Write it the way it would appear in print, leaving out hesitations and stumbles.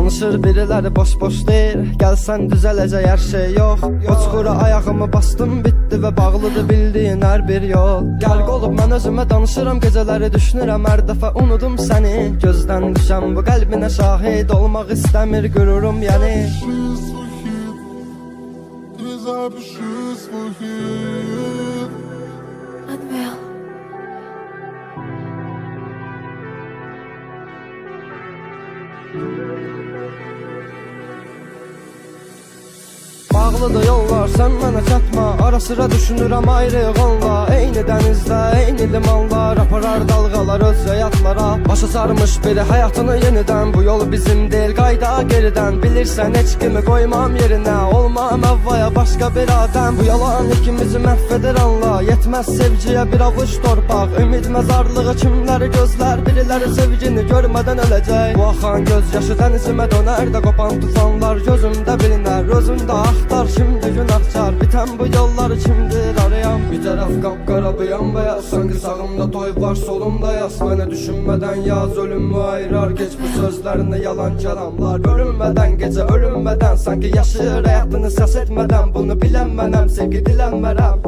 Danışır biriləri boş deyir, gəlsən düzələcək hər şey yox. O çuxura ayağımı bastım, bitdi və bağlıdır bildiyin hər bir yol. Qərq olub mən özümə danışıram, gecələri düşünürəm, hər dəfə unudum səni. Gözdən düşəm bu qəlbinə şahid olmaq istəmir qürurum yəni. Admiral. Bağlıdır yollar, sən mənə çatma. Ara sıra düşünürəm ayrığınla. Eyni dənizdə, eyni limanlar, aparar dalğalar öz həyatlara. Başa sarmış biri həyatını yenidən. Bu yol bizim deyil, qayda geridən. Bilirsən heç kimi qoymam yerinə. Olmam əvvaya başqa bir adam. Bu yalan ikimizi məhv edir anla. Yetməz sevgiyə bir avuç torpaq. Ümid məzarlığı kimləri gözlər. Biriləri sevgini görmədən öləcək. Bu axan göz yaşı dənizimə dönər də. Qopan tufanlar gözümdə bilinər. Özümdə axtar şimdi günahkar. Bitən bu yolları kimdir arayan. Bir tərəf qapqara bir yan bəyaz. Sanki sağımda toy var solumda yaz. Mənə düşünmədən yaz ölümü ayırar. Geç bu sözlərini yalan kəlamlar. Ölünmədən gecə ölünmədən. Sanki yaşayır həyatını səs etmədən. Bunu bilən mənəm sevgi dilənmərəm.